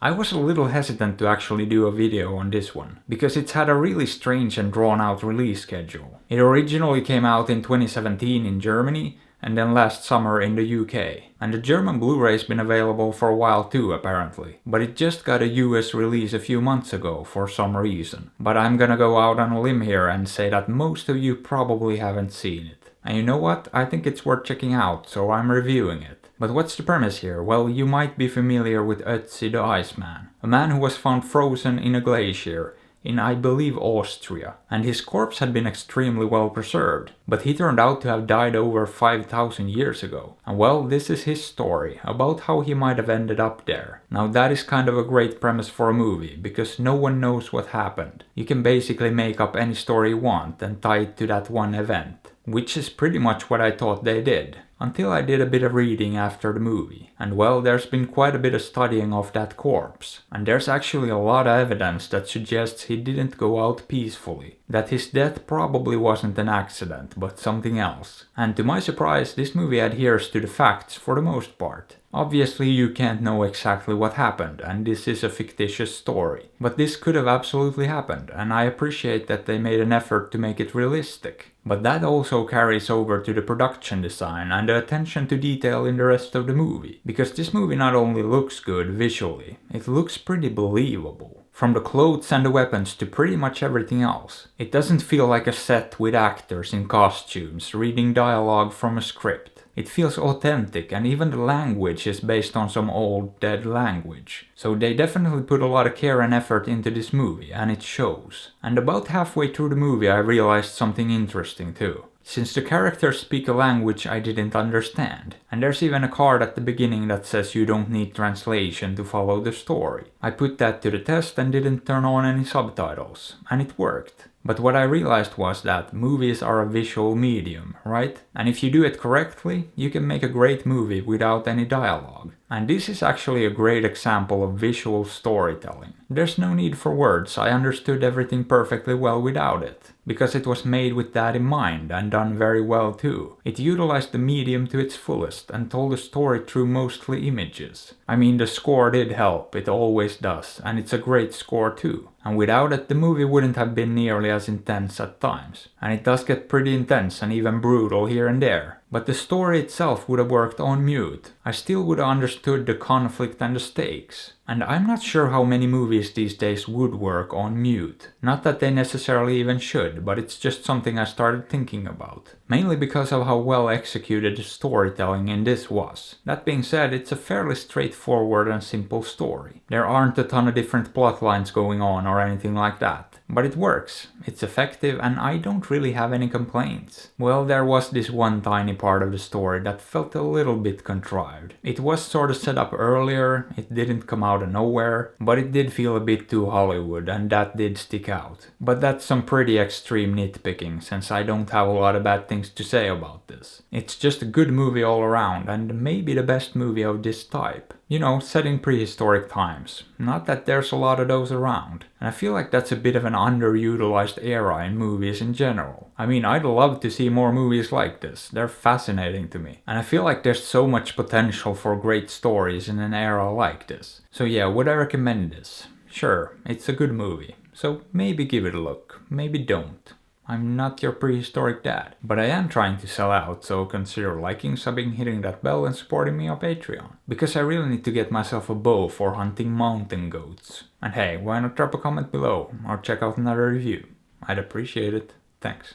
I was a little hesitant to actually do a video on this one, because it's had a really strange and drawn out release schedule. It originally came out in 2017 in Germany, and then last summer in the UK. And the German Blu-ray's been available for a while too, apparently. But it just got a US release a few months ago for some reason. But I'm gonna go out on a limb here and say that most of you probably haven't seen it. And you know what? I think it's worth checking out, so I'm reviewing it. But what's the premise here? Well, you might be familiar with Ötzi the Iceman, a man who was found frozen in a glacier in, I believe, Austria, and his corpse had been extremely well preserved, but he turned out to have died over 5,000 years ago. And well, this is his story, about how he might have ended up there. Now that is kind of a great premise for a movie, because no one knows what happened. You can basically make up any story you want and tie it to that one event, which is pretty much what I thought they did. Until I did a bit of reading after the movie. And well, there's been quite a bit of studying of that corpse. And there's actually a lot of evidence that suggests he didn't go out peacefully. That his death probably wasn't an accident, but something else. And to my surprise, this movie adheres to the facts for the most part. Obviously you can't know exactly what happened, and this is a fictitious story. But this could have absolutely happened, and I appreciate that they made an effort to make it realistic. But that also carries over to the production design and the attention to detail in the rest of the movie. Because this movie not only looks good visually, it looks pretty believable. From the clothes and the weapons to pretty much everything else. It doesn't feel like a set with actors in costumes reading dialogue from a script. It feels authentic, and even the language is based on some old dead language. So they definitely put a lot of care and effort into this movie, and it shows. And about halfway through the movie I realized something interesting too. Since the characters speak a language I didn't understand, and there's even a card at the beginning that says you don't need translation to follow the story. I put that to the test and didn't turn on any subtitles, and it worked. But what I realized was that movies are a visual medium, right? And if you do it correctly, you can make a great movie without any dialogue. And this is actually a great example of visual storytelling. There's no need for words, I understood everything perfectly well without it. Because it was made with that in mind, and done very well too. It utilized the medium to its fullest, and told a story through mostly images. I mean, the score did help, it always does, and it's a great score too. And without it, the movie wouldn't have been nearly as intense at times. And it does get pretty intense and even brutal here and there. But the story itself would have worked on mute. I still would have understood the conflict and the stakes. And I'm not sure how many movies these days would work on mute. Not that they necessarily even should, but it's just something I started thinking about. Mainly because of how well executed the storytelling in this was. That being said, it's a fairly straightforward and simple story. There aren't a ton of different plot lines going on or anything like that. But it works, it's effective, and I don't really have any complaints. Well, there was this one tiny part of the story that felt a little bit contrived. It was sort of set up earlier, it didn't come out of nowhere, but it did feel a bit too Hollywood, and that did stick out. But that's some pretty extreme nitpicking, since I don't have a lot of bad things to say about this. It's just a good movie all around, and maybe the best movie of this type. You know, set in prehistoric times. Not that there's a lot of those around. And I feel like that's a bit of an underutilized era in movies in general. I mean, I'd love to see more movies like this. They're fascinating to me. And I feel like there's so much potential for great stories in an era like this. So yeah, would I recommend this? Sure, it's a good movie. So maybe give it a look. Maybe don't. I'm not your prehistoric dad, but I am trying to sell out, so consider liking, subbing, hitting that bell and supporting me on Patreon. Because I really need to get myself a bow for hunting mountain goats. And hey, why not drop a comment below, or check out another review? I'd appreciate it. Thanks.